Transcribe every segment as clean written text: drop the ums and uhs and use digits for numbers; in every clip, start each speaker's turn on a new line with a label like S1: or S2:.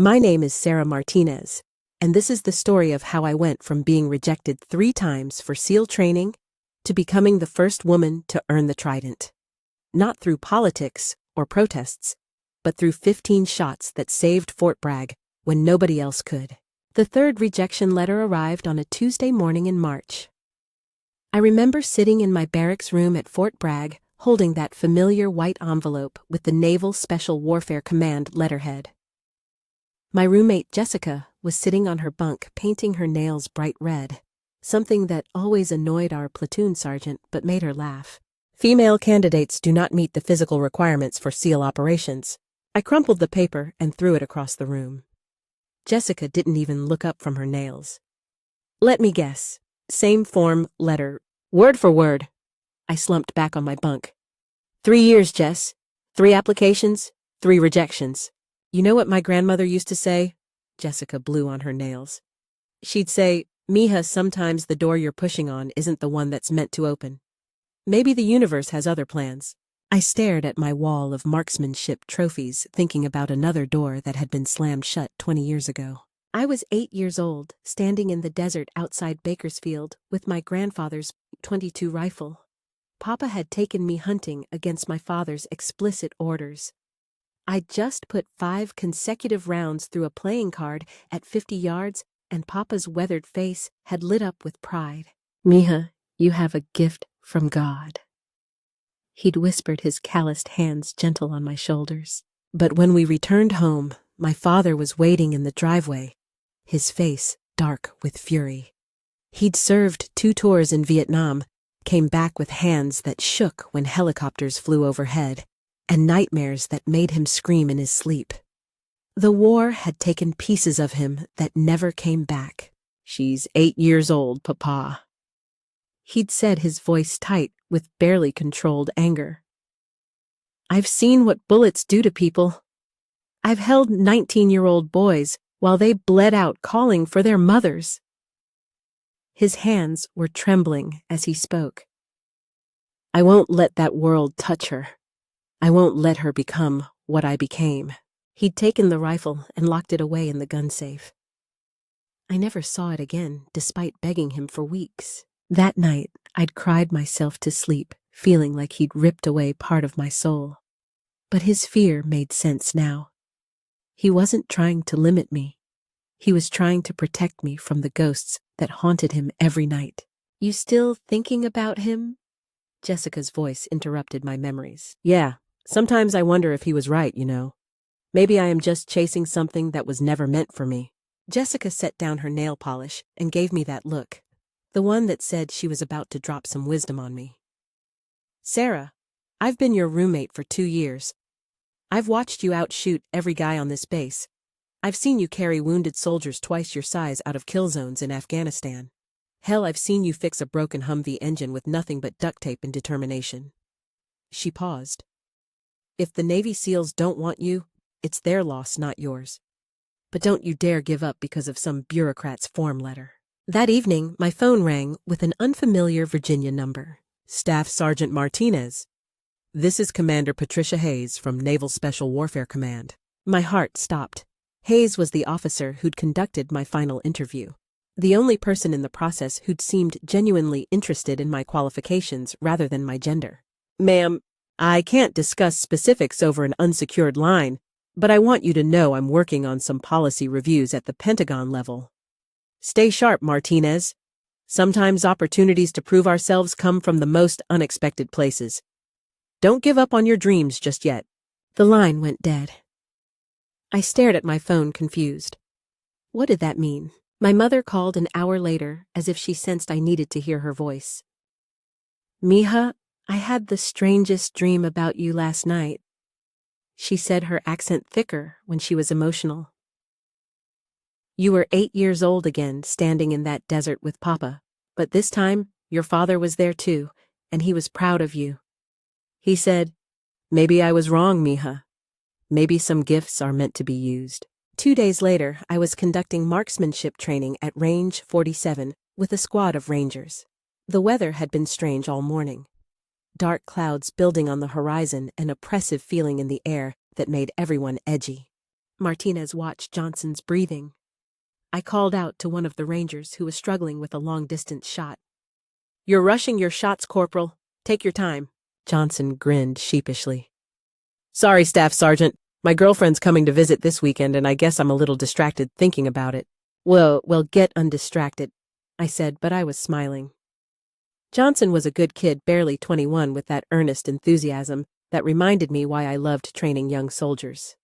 S1: My name is Sarah Martinez, and this is the story of how I went from being rejected 3 times for SEAL training to becoming the first woman to earn the trident. Not through politics or protests, but through 15 shots that saved Fort Bragg when nobody else could. The 3rd rejection letter arrived on a Tuesday morning in March. I remember sitting in my barracks room at Fort Bragg, holding that familiar white envelope with the Naval Special Warfare Command letterhead. My roommate Jessica was sitting on her bunk painting her nails bright red, something that always annoyed our platoon sergeant but made her laugh. Female candidates do not meet the physical requirements for SEAL operations. I crumpled the paper and threw it across the room. Jessica didn't even look up from her nails. Let me guess. Same form, letter, word for word. I slumped back on my bunk. 3 years, Jess. 3 applications, 3 rejections. You know what my grandmother used to say? Jessica blew on her nails. She'd say, Mija, sometimes the door you're pushing on isn't the one that's meant to open. Maybe the universe has other plans. I stared at my wall of marksmanship trophies, thinking about another door that had been slammed shut 20 years ago. I was 8 years old, standing in the desert outside Bakersfield with my grandfather's .22 rifle. Papa had taken me hunting against my father's explicit orders. I'd just put 5 consecutive rounds through a playing card at 50 yards, and Papa's weathered face had lit up with pride. Mija, you have a gift from God. He'd whispered, his calloused hands gentle on my shoulders. But when we returned home, my father was waiting in the driveway, his face dark with fury. He'd served 2 tours in Vietnam, came back with hands that shook when helicopters flew overhead, and nightmares that made him scream in his sleep. The war had taken pieces of him that never came back. She's 8 years old, Papa. He'd said, his voice tight with barely controlled anger. I've seen what bullets do to people. I've held 19-year-old boys while they bled out calling for their mothers. His hands were trembling as he spoke. I won't let that world touch her. I won't let her become what I became. He'd taken the rifle and locked it away in the gun safe. I never saw it again, despite begging him for weeks. That night, I'd cried myself to sleep, feeling like he'd ripped away part of my soul. But his fear made sense now. He wasn't trying to limit me. He was trying to protect me from the ghosts that haunted him every night. You still thinking about him? Jessica's voice interrupted my memories. Yeah, sometimes I wonder if he was right, you know. Maybe I am just chasing something that was never meant for me. Jessica set down her nail polish and gave me that look, the one that said she was about to drop some wisdom on me. Sarah, I've been your roommate for 2 years. I've watched you outshoot every guy on this base. I've seen you carry wounded soldiers twice your size out of kill zones in Afghanistan. Hell, I've seen you fix a broken Humvee engine with nothing but duct tape and determination. She paused. If the Navy SEALs don't want you, it's their loss, not yours. But don't you dare give up because of some bureaucrat's form letter. That evening, my phone rang with an unfamiliar Virginia number. Staff Sergeant Martinez. This is Commander Patricia Hayes from Naval Special Warfare Command. My heart stopped. Hayes was the officer who'd conducted my final interview. The only person in the process who'd seemed genuinely interested in my qualifications rather than my gender. Ma'am, I can't discuss specifics over an unsecured line, but I want you to know I'm working on some policy reviews at the Pentagon level. Stay sharp, Martinez. Sometimes opportunities to prove ourselves come from the most unexpected places. Don't give up on your dreams just yet. The line went dead. I stared at my phone, confused. What did that mean? My mother called an hour later, as if she sensed I needed to hear her voice. Mija, I had the strangest dream about you last night. She said, her accent thicker when she was emotional. You were 8 years old again, standing in that desert with Papa, but this time your father was there too, and he was proud of you. He said, maybe I was wrong, Mija. Maybe some gifts are meant to be used. 2 days later, I was conducting marksmanship training at Range 47 with a squad of Rangers. The weather had been strange all morning. Dark clouds building on the horizon, an oppressive feeling in the air that made everyone edgy. Martinez watched Johnson's breathing. I called out to one of the Rangers who was struggling with a long-distance shot. "You're rushing your shots, Corporal. Take your time." Johnson grinned sheepishly. "Sorry, Staff Sergeant. My girlfriend's coming to visit this weekend, and I guess I'm a little distracted thinking about it." Well, get undistracted," I said, but I was smiling. Johnson was a good kid, barely 21, with that earnest enthusiasm that reminded me why I loved training young soldiers.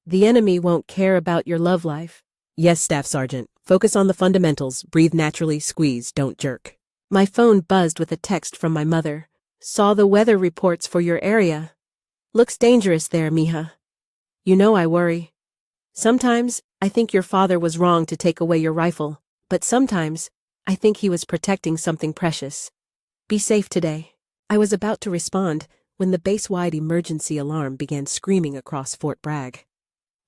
S1: "The enemy won't care about your love life." "Yes, Staff Sergeant. Focus on the fundamentals. Breathe naturally, squeeze, don't jerk." My phone buzzed with a text from my mother. "Saw the weather reports for your area. Looks dangerous there, mija. You know I worry. Sometimes I think your father was wrong to take away your rifle, but sometimes I think he was protecting something precious. Be safe today." I was about to respond when the base-wide emergency alarm began screaming across Fort Bragg.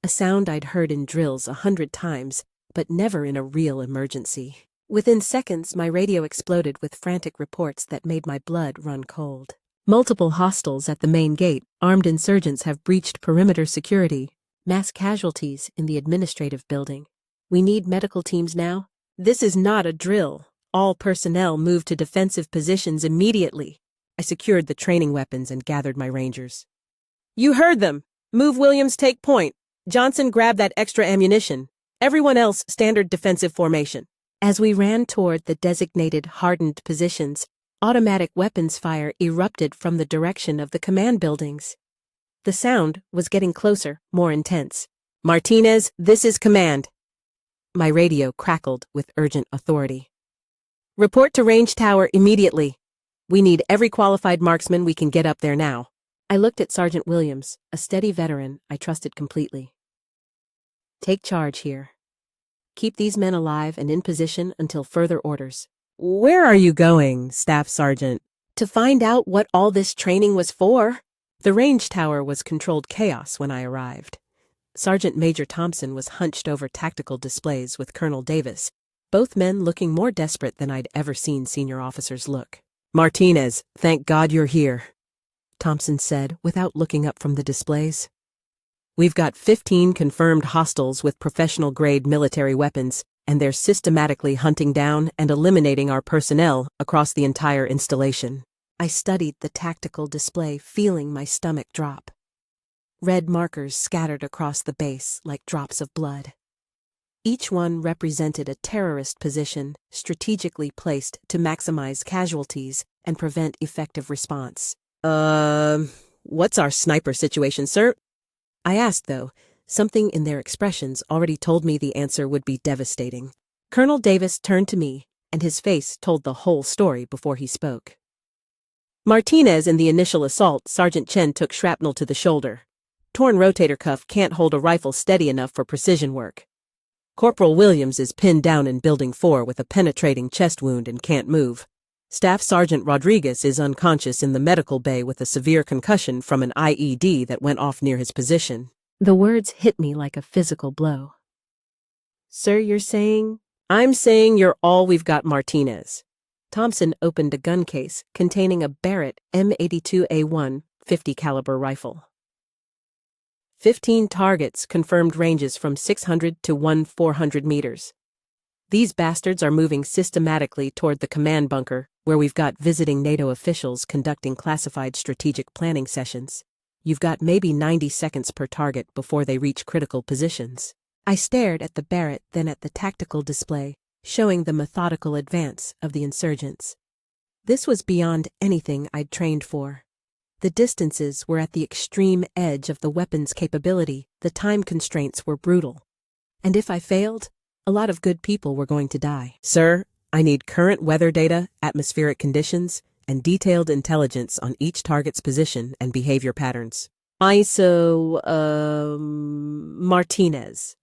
S1: A sound I'd heard in drills 100 times, but never in a real emergency. Within seconds, my radio exploded with frantic reports that made my blood run cold. Multiple hostiles at the main gate. Armed insurgents have breached perimeter security. Mass casualties in the administrative building. We need medical teams now. This is not a drill. All personnel move to defensive positions immediately. I secured the training weapons and gathered my Rangers. "You heard them. Move, Williams, take point. Johnson, grab that extra ammunition. Everyone else, standard defensive formation." As we ran toward the designated hardened positions, automatic weapons fire erupted from the direction of the command buildings. The sound was getting closer, more intense. "Martinez, this is command." My radio crackled with urgent authority. "Report to range tower immediately. We need every qualified marksman we can get up there now." I looked at Sergeant Williams, a steady veteran I trusted completely. "Take charge here. Keep these men alive and in position until further orders." "Where are you going, Staff Sergeant?" "To find out what all this training was for." The range tower was controlled chaos when I arrived. Sergeant Major Thompson was hunched over tactical displays with Colonel Davis, both men looking more desperate than I'd ever seen senior officers look. "Martinez, thank God you're here," Thompson said without looking up from the displays. "We've got 15 confirmed hostiles with professional-grade military weapons, and they're systematically hunting down and eliminating our personnel across the entire installation." I studied the tactical display, feeling my stomach drop. Red markers scattered across the base like drops of blood. Each one represented a terrorist position strategically placed to maximize casualties and prevent effective response. What's our sniper situation, sir?" I asked, though. Something in their expressions already told me the answer would be devastating. Colonel Davis turned to me, and his face told the whole story before he spoke. "Martinez, in the initial assault, Sergeant Chen took shrapnel to the shoulder. Torn rotator cuff can't hold a rifle steady enough for precision work. Corporal Williams is pinned down in Building 4 with a penetrating chest wound and can't move. Staff Sergeant Rodriguez is unconscious in the medical bay with a severe concussion from an IED that went off near his position." The words hit me like a physical blow. "Sir, you're saying?" "I'm saying you're all we've got, Martinez." Thompson opened a gun case containing a Barrett M82A1 50 caliber rifle. 15 targets, confirmed ranges from 600 to 400 meters. These bastards are moving systematically toward the command bunker, where we've got visiting NATO officials conducting classified strategic planning sessions. You've got maybe 90 seconds per target before they reach critical positions. I stared at the Barrett, then at the tactical display, showing the methodical advance of the insurgents. This was beyond anything I'd trained for. The distances were at the extreme edge of the weapon's capability, the time constraints were brutal. And if I failed, a lot of good people were going to die. "Sir, I need current weather data, atmospheric conditions, and detailed intelligence on each target's position and behavior patterns." Martinez,"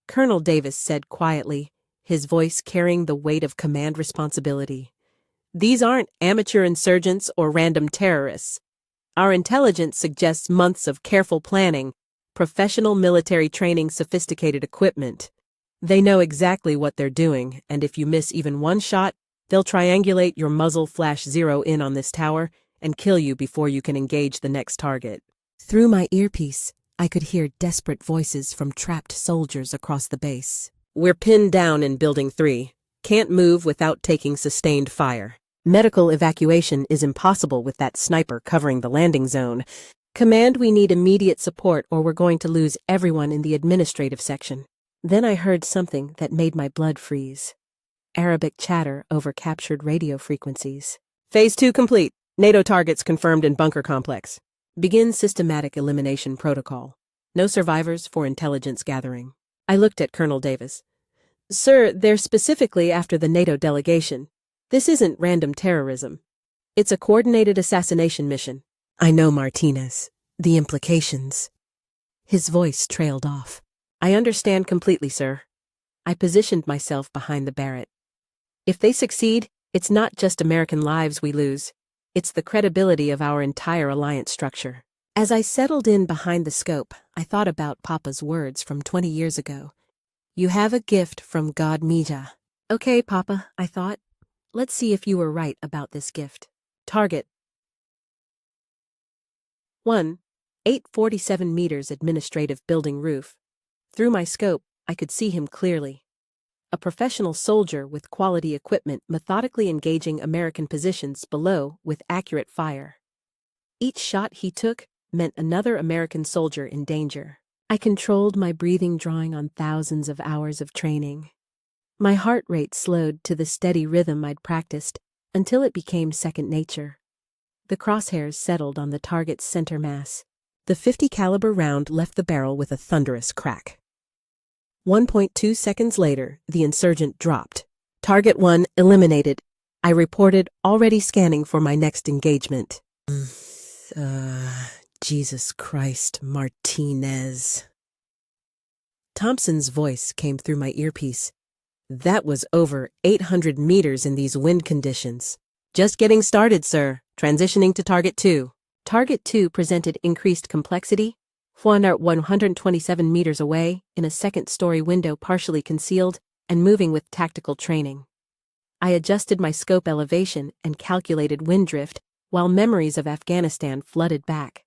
S1: Colonel Davis said quietly, his voice carrying the weight of command responsibility. "These aren't amateur insurgents or random terrorists. Our intelligence suggests months of careful planning, professional military training, sophisticated equipment. They know exactly what they're doing, and if you miss even one shot, they'll triangulate your muzzle, flash zero in on this tower, and kill you before you can engage the next target." Through my earpiece, I could hear desperate voices from trapped soldiers across the base. "We're pinned down in Building 3. Can't move without taking sustained fire. Medical evacuation is impossible with that sniper covering the landing zone. Command, we need immediate support or we're going to lose everyone in the administrative section." Then I heard something that made my blood freeze. Arabic chatter over captured radio frequencies. "Phase 2 complete. NATO targets confirmed in bunker complex. Begin systematic elimination protocol. No survivors for intelligence gathering." I looked at Colonel Davis. "Sir, they're specifically after the NATO delegation. This isn't random terrorism. It's a coordinated assassination mission." "I know, Martinez. The implications." His voice trailed off. "I understand completely, sir." I positioned myself behind the Barrett. "If they succeed, it's not just American lives we lose. It's the credibility of our entire alliance structure." As I settled in behind the scope, I thought about Papa's words from 20 years ago. "You have a gift from God Mija." "Okay, Papa," I thought. "Let's see if you were right about this gift." Target 1. 847 meters administrative building roof. Through my scope, I could see him clearly. A professional soldier with quality equipment methodically engaging American positions below with accurate fire. Each shot he took meant another American soldier in danger. I controlled my breathing, drawing on thousands of hours of training. My heart rate slowed to the steady rhythm I'd practiced until it became second nature. The crosshairs settled on the target's center mass. The .50 caliber round left the barrel with a thunderous crack. 1.2 seconds later, the insurgent dropped. "Target 1 eliminated." I reported, already scanning for my next engagement. Jesus Christ, Martinez. Thompson's voice came through my earpiece. "That was over 800 meters in these wind conditions." "Just getting started, sir. Transitioning to Target 2. Target 2 presented increased complexity. 127 meters away, in a second-story window partially concealed, and moving with tactical training. I adjusted my scope elevation and calculated wind drift, while memories of Afghanistan flooded back.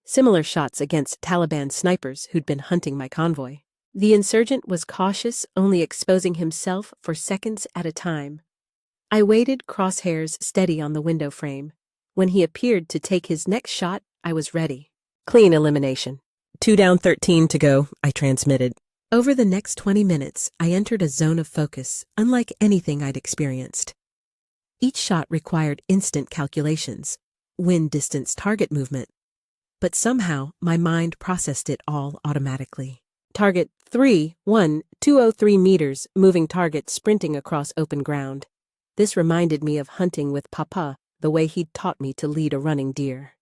S1: Similar shots against Taliban snipers who'd been hunting my convoy. The insurgent was cautious, only exposing himself for seconds at a time. I waited, crosshairs steady on the window frame. When he appeared to take his next shot, I was ready. Clean elimination. 2 down, 13 to go, I transmitted. Over the next 20 minutes, I entered a zone of focus, unlike anything I'd experienced. Each shot required instant calculations, wind distance, target movement. But somehow, my mind processed it all automatically. Target 3, 203 meters, moving target sprinting across open ground. This reminded me of hunting with Papa, the way he'd taught me to lead a running deer.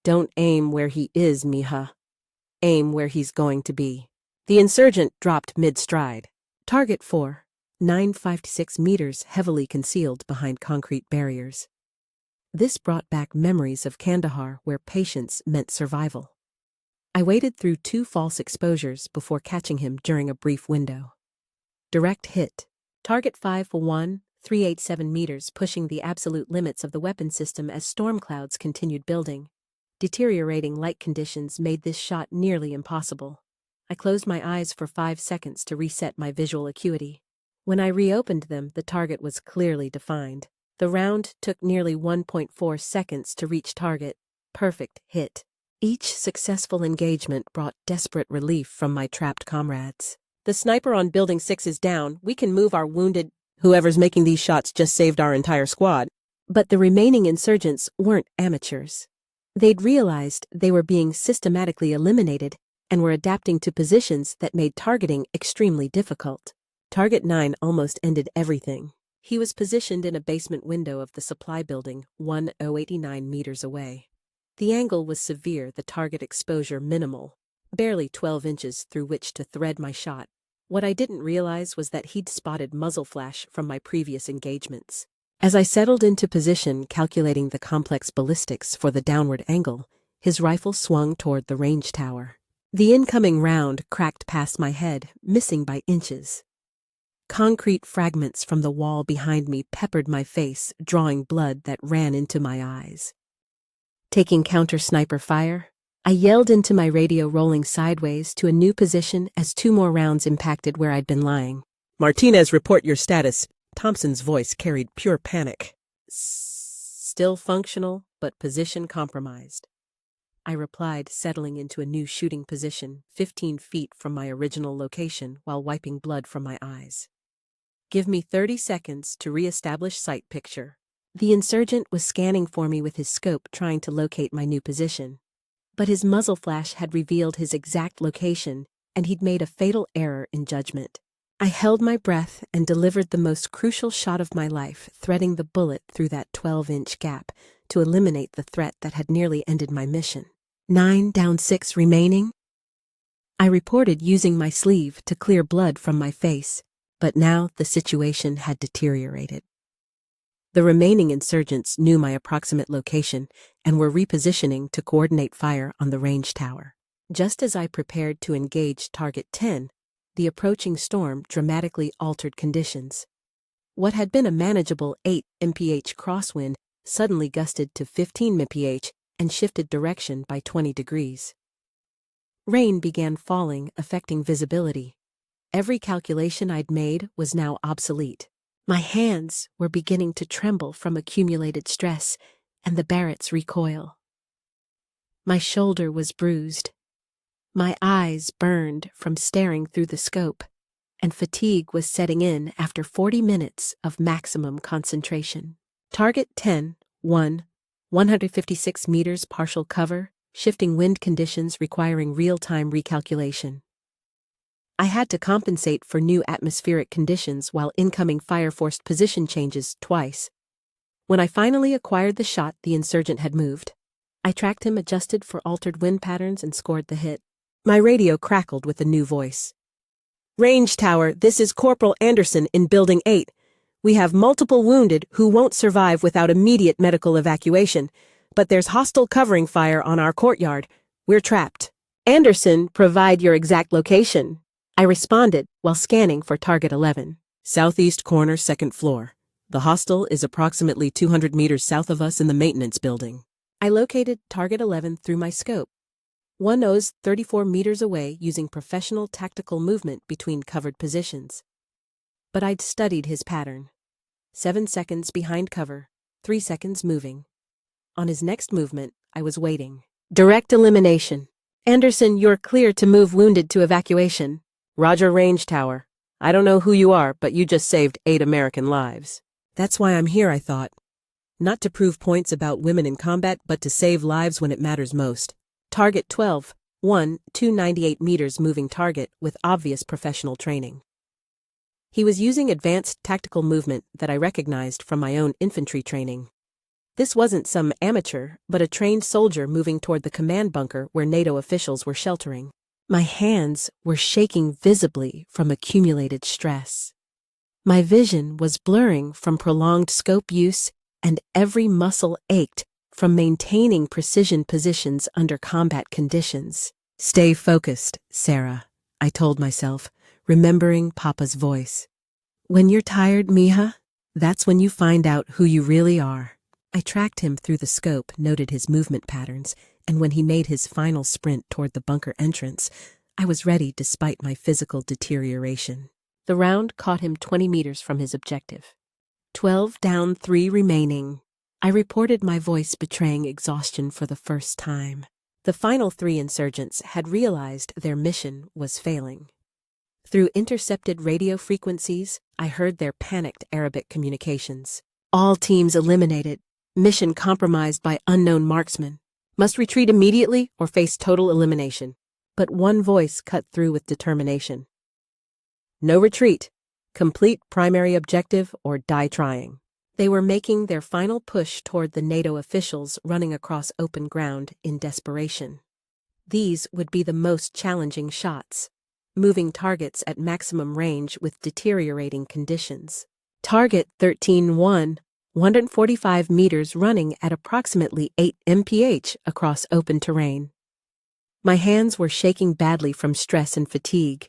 S1: Don't aim where he is, mija. Aim where he's going to be. The insurgent dropped mid-stride. Target 4, 956 meters, heavily concealed behind concrete barriers. This brought back memories of Kandahar, where patience meant survival. I waited through 2 false exposures before catching him during a brief window. Direct hit. Target 5 for 387 meters, pushing the absolute limits of the weapon system as storm clouds continued building. Deteriorating light conditions made this shot nearly impossible. I closed my eyes for 5 seconds to reset my visual acuity. When I reopened them, the target was clearly defined. The round took nearly 1.4 seconds to reach target. Perfect hit. Each successful engagement brought desperate relief from my trapped comrades. "The sniper on Building 6 is down. We can move our wounded." "Whoever's making these shots just saved our entire squad." But the remaining insurgents weren't amateurs. They'd realized they were being systematically eliminated and were adapting to positions that made targeting extremely difficult. Target 9 almost ended everything. He was positioned in a basement window of the supply building, 1089 meters away. The angle was severe, the target exposure minimal, barely 12 inches through which to thread my shot. What I didn't realize was that he'd spotted muzzle flash from my previous engagements. As I settled into position, calculating the complex ballistics for the downward angle, his rifle swung toward the range tower. The incoming round cracked past my head, missing by inches. Concrete fragments from the wall behind me peppered my face, drawing blood that ran into my eyes. Taking counter-sniper fire, I yelled into my radio, rolling sideways to a new position as 2 more rounds impacted where I'd been lying.
S2: Martinez, report your status. Thompson's voice carried pure panic.
S1: Still functional, but position compromised. I replied, settling into a new shooting position, 15 feet from my original location while wiping blood from my eyes. Give me 30 seconds to re-establish sight picture. The insurgent was scanning for me with his scope, trying to locate my new position. But his muzzle flash had revealed his exact location, and he'd made a fatal error in judgment. I held my breath and delivered the most crucial shot of my life, threading the bullet through that 12-inch gap to eliminate the threat that had nearly ended my mission. 9 down, 6 remaining. I reported, using my sleeve to clear blood from my face, but now the situation had deteriorated. The remaining insurgents knew my approximate location and were repositioning to coordinate fire on the range tower. Just as I prepared to engage Target 10, the approaching storm dramatically altered conditions. What had been a manageable 8 mph crosswind suddenly gusted to 15 mph and shifted direction by 20 degrees. Rain began falling, affecting visibility. Every calculation I'd made was now obsolete. My hands were beginning to tremble from accumulated stress and the Barrett's recoil. My shoulder was bruised. My eyes burned from staring through the scope, and fatigue was setting in after 40 minutes of maximum concentration. Target 10, 156 meters partial cover, shifting wind conditions requiring real-time recalculation. I had to compensate for new atmospheric conditions while incoming fire forced position changes twice. When I finally acquired the shot, the insurgent had moved. I tracked him, adjusted for altered wind patterns, and scored the hit. My radio crackled with a new voice. Range tower, this is Corporal Anderson in Building 8. We have multiple wounded who won't survive without immediate medical evacuation, but there's hostile covering fire on our courtyard. We're trapped. Anderson, provide your exact location. I responded while scanning for Target 11.
S2: Southeast corner, 2nd floor. The hostel is approximately 200 meters south of us in the maintenance building.
S1: I located Target 11 through my scope. One knows 34 meters away, using professional tactical movement between covered positions. But I'd studied his pattern. 7 seconds behind cover, 3 seconds moving. On his next movement, I was waiting. Direct elimination. Anderson, you're clear to move wounded to evacuation.
S2: Roger, range tower. I don't know who you are, but you just saved 8 American lives. That's why I'm here, I thought. Not to prove points about women in combat, but to save lives when it matters most.
S1: Target 12, 298 meters moving target with obvious professional training. He was using advanced tactical movement that I recognized from my own infantry training. This wasn't some amateur, but a trained soldier moving toward the command bunker where NATO officials were sheltering. My hands were shaking visibly from accumulated stress. My vision was blurring from prolonged scope use, and every muscle ached from maintaining precision positions under combat conditions.
S2: Stay focused, Sarah, I told myself, remembering Papa's voice.
S1: When you're tired, Mija, that's when you find out who you really are.
S2: I tracked him through the scope, noted his movement patterns, and when he made his final sprint toward the bunker entrance, I was ready despite my physical deterioration.
S1: The round caught him 20 meters from his objective. 12 down, 3 remaining. I reported, my voice betraying exhaustion for the first time. The final 3 insurgents had realized their mission was failing. Through intercepted radio frequencies, I heard their panicked Arabic communications. All teams eliminated. Mission compromised by unknown marksmen. Must retreat immediately or face total elimination. But one voice cut through with determination. No retreat. Complete primary objective or die trying. They were making their final push toward the NATO officials running across open ground in desperation. These would be the most challenging shots, moving targets at maximum range with deteriorating conditions. Target 13-1, 145 meters running at approximately 8 mph across open terrain. My hands were shaking badly from stress and fatigue.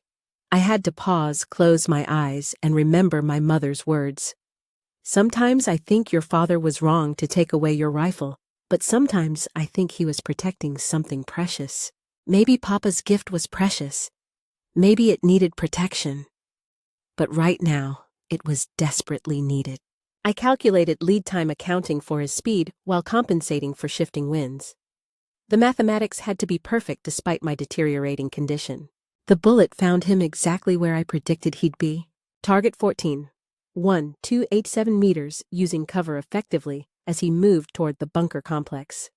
S1: I had to pause, close my eyes, and remember my mother's words. Sometimes I think your father was wrong to take away your rifle, But sometimes I think he was protecting something precious. Maybe Papa's gift was precious. Maybe it needed protection. But right now, it was desperately needed. I calculated lead time accounting for his speed while compensating for shifting winds. The mathematics had to be perfect despite my deteriorating condition. The bullet found him exactly where I predicted he'd be. Target 14. 1,287 meters, using cover effectively as he moved toward the bunker complex.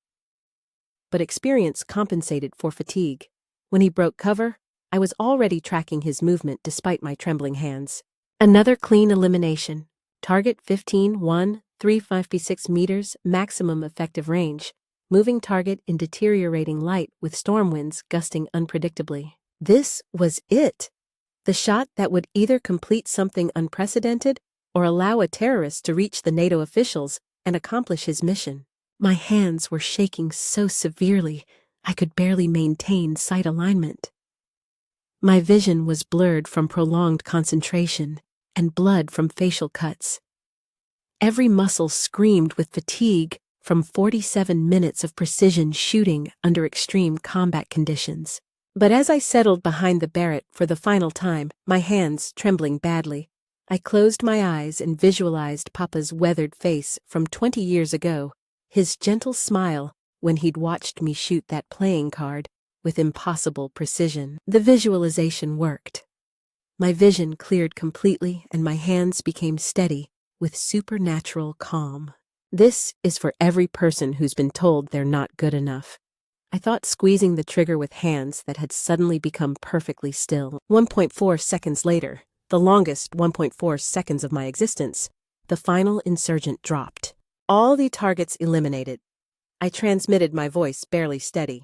S1: But experience compensated for fatigue. When he broke cover, I was already tracking his movement despite my trembling hands. Another clean elimination. Target 15, 1,356 meters, maximum effective range. Moving target in deteriorating light with storm winds gusting unpredictably. This was it. The shot that would either complete something unprecedented or allow a terrorist to reach the NATO officials and accomplish his mission. My hands were shaking so severely I could barely maintain sight alignment. My vision was blurred from prolonged concentration and blood from facial cuts. Every muscle screamed with fatigue from 47 minutes of precision shooting under extreme combat conditions. But as I settled behind the Barrett for the final time, my hands trembling badly, I closed my eyes and visualized Papa's weathered face from 20 years ago, his gentle smile when he'd watched me shoot that playing card with impossible precision. The visualization worked. My vision cleared completely and my hands became steady with supernatural calm. This is for every person who's been told they're not good enough. I thought, squeezing the trigger with hands that had suddenly become perfectly still. 1.4 seconds later, the longest 1.4 seconds of my existence, the final insurgent dropped. All the targets eliminated. I transmitted my voice barely steady.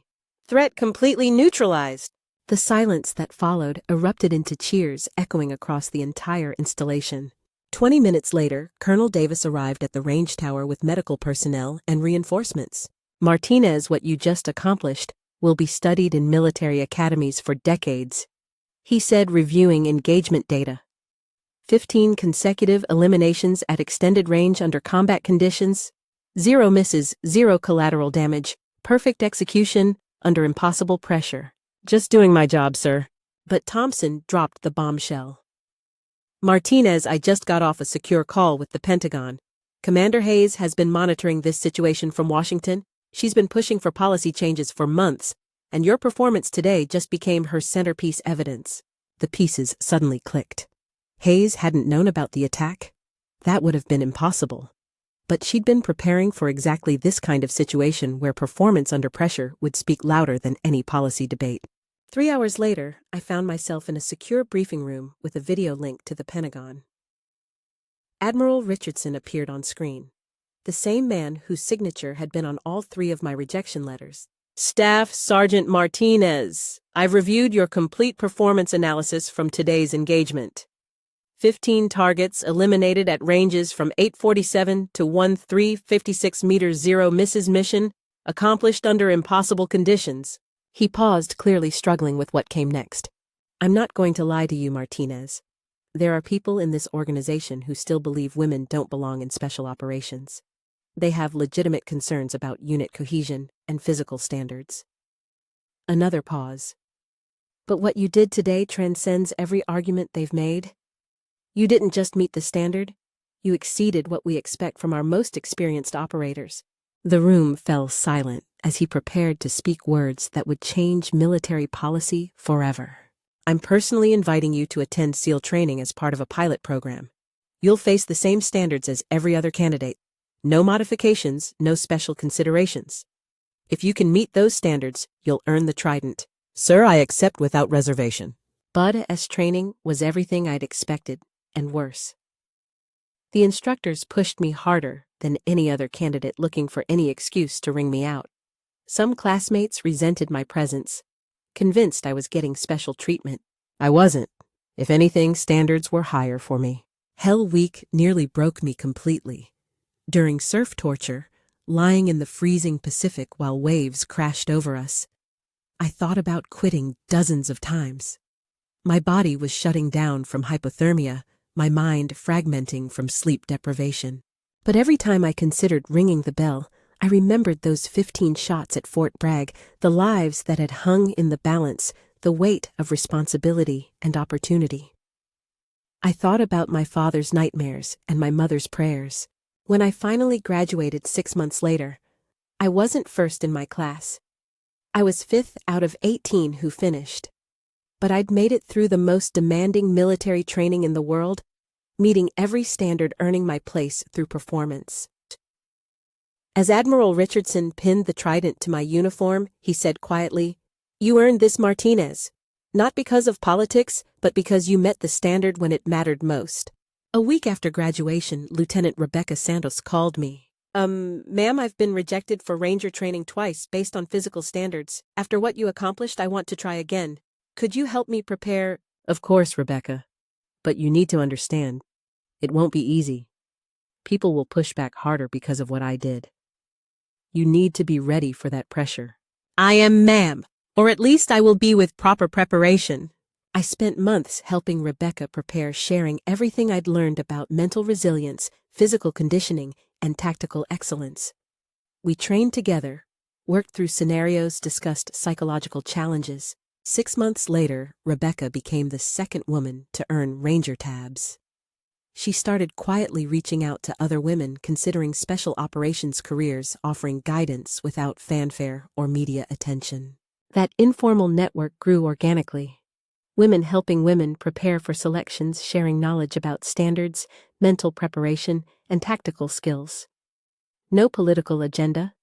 S1: Threat completely neutralized. The silence that followed erupted into cheers echoing across the entire installation. 20 minutes later, Colonel Davis arrived at the range tower with medical personnel and reinforcements. Martinez, what you just accomplished will be studied in military academies for decades, he said, reviewing engagement data. 15 consecutive eliminations at extended range under combat conditions, 0 misses, 0 collateral damage, perfect execution under impossible pressure. Just doing my job, sir. But Thompson dropped the bombshell. Martinez, I just got off a secure call with the Pentagon. Commander Hayes has been monitoring this situation from Washington. She's been pushing for policy changes for months, and your performance today just became her centerpiece evidence. The pieces suddenly clicked. Hayes hadn't known about the attack. That would have been impossible. But she'd been preparing for exactly this kind of situation where performance under pressure would speak louder than any policy debate. 3 hours later, I found myself in a secure briefing room with a video link to the Pentagon. Admiral Richardson appeared on screen. The same man whose signature had been on all 3 of my rejection letters. Staff Sergeant Martinez, I've reviewed your complete performance analysis from today's engagement. 15 targets eliminated at ranges from 847 to 1,356 meters, 0 misses, mission accomplished under impossible conditions. He paused, clearly struggling with what came next. I'm not going to lie to you, Martinez. There are people in this organization who still believe women don't belong in special operations. They have legitimate concerns about unit cohesion and physical standards. Another pause. But what you did today transcends every argument they've made. You didn't just meet the standard, you exceeded what we expect from our most experienced operators. The room fell silent as he prepared to speak words that would change military policy forever. I'm personally inviting you to attend SEAL training as part of a pilot program. You'll face the same standards as every other candidate. No modifications, no special considerations. If you can meet those standards, you'll earn the Trident. Sir, I accept without reservation. Bud S training was everything I'd expected, and worse. The instructors pushed me harder than any other candidate looking for any excuse to wring me out. Some classmates resented my presence, convinced I was getting special treatment. I wasn't. If anything, standards were higher for me. Hell Week nearly broke me completely. During surf torture, lying in the freezing Pacific while waves crashed over us, I thought about quitting dozens of times. My body was shutting down from hypothermia, my mind fragmenting from sleep deprivation. But every time I considered ringing the bell, I remembered those 15 shots at Fort Bragg, the lives that had hung in the balance, the weight of responsibility and opportunity. I thought about my father's nightmares and my mother's prayers. When I finally graduated 6 months later, I wasn't first in my class. I was 5th out of 18 who finished. But I'd made it through the most demanding military training in the world, meeting every standard, earning my place through performance. As Admiral Richardson pinned the trident to my uniform, he said quietly, "You earned this, Martinez. Not because of politics, but because you met the standard when it mattered most." A week after graduation, Lieutenant Rebecca Santos called me. Ma'am, I've been rejected for Ranger training twice based on physical standards. After what you accomplished, I want to try again. Could you help me prepare?"
S2: Of course, Rebecca. But you need to understand, it won't be easy. People will push back harder because of what I did. You need to be ready for that pressure.
S1: "I am, ma'am, or at least I will be with proper preparation." I spent months helping Rebecca prepare, sharing everything I'd learned about mental resilience, physical conditioning, and tactical excellence. We trained together, worked through scenarios, discussed psychological challenges. 6 months later, Rebecca became the second woman to earn Ranger tabs. She started quietly reaching out to other women considering special operations careers, offering guidance without fanfare or media attention. That informal network grew organically. Women helping women prepare for selections, sharing knowledge about standards, mental preparation, and tactical skills. No political agenda,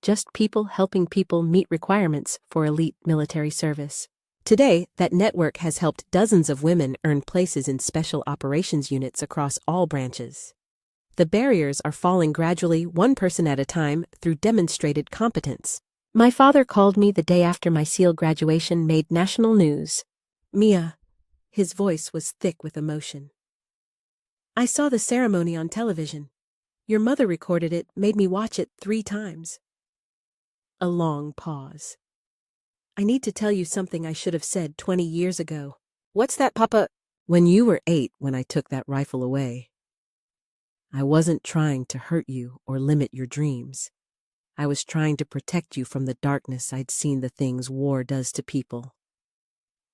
S1: just people helping people meet requirements for elite military service. Today, that network has helped dozens of women earn places in special operations units across all branches. The barriers are falling gradually, one person at a time, through demonstrated competence. My father called me the day after my SEAL graduation made national news. "Mia," his voice was thick with emotion. "I saw the ceremony on television. Your mother recorded it, made me watch it 3 times. A long pause. "I need to tell you something I should have said 20 years ago." "What's that, Papa?"
S2: When you were 8 when I took that rifle away, I wasn't trying to hurt you or limit your dreams. I was trying to protect you from the darkness. I'd seen the things war does to people.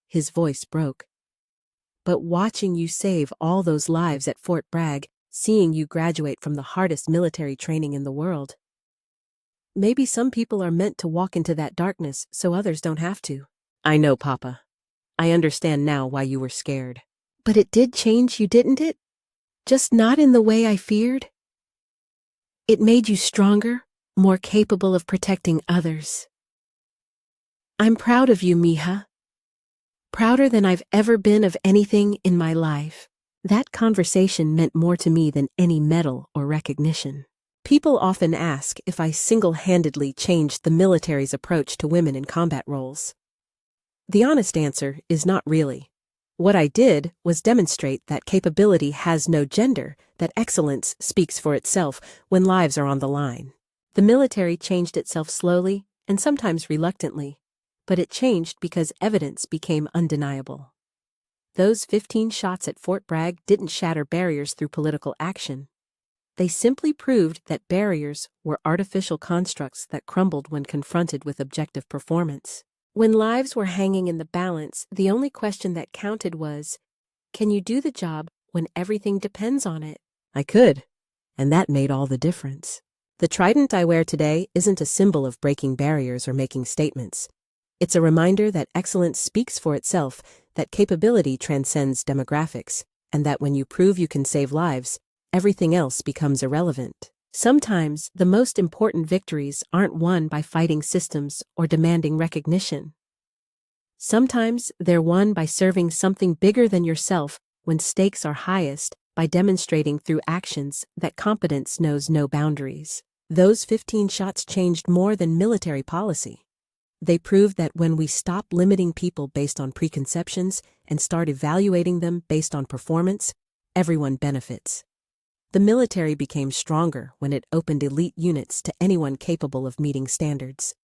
S2: His voice broke. But watching you save all those lives at Fort Bragg, seeing you graduate from the hardest military training in the world. Maybe some people are meant to walk into that darkness so others don't have to.
S1: "I know, Papa. I understand now why you were scared."
S2: "But it did change you, didn't it? Just not in the way I feared. It made you stronger, more capable of protecting others. I'm proud of you, Mija. Prouder than I've ever been of anything in my life." That conversation meant more to me than any medal or recognition.
S1: People often ask if I single-handedly changed the military's approach to women in combat roles. The honest answer is not really. What I did was demonstrate that capability has no gender, that excellence speaks for itself when lives are on the line. The military changed itself slowly and sometimes reluctantly, but it changed because evidence became undeniable. Those 15 shots at Fort Bragg didn't shatter barriers through political action. They simply proved that barriers were artificial constructs that crumbled when confronted with objective performance. When lives were hanging in the balance, the only question that counted was, can you do the job when everything depends on it?
S2: I could, and that made all the difference.
S1: The trident I wear today isn't a symbol of breaking barriers or making statements. It's a reminder that excellence speaks for itself, that capability transcends demographics, and that when you prove you can save lives, everything else becomes irrelevant. Sometimes the most important victories aren't won by fighting systems or demanding recognition. Sometimes they're won by serving something bigger than yourself when stakes are highest, by demonstrating through actions that competence knows no boundaries. Those 15 shots changed more than military policy. They proved that when we stop limiting people based on preconceptions and start evaluating them based on performance, everyone benefits. The military became stronger when it opened elite units to anyone capable of meeting standards.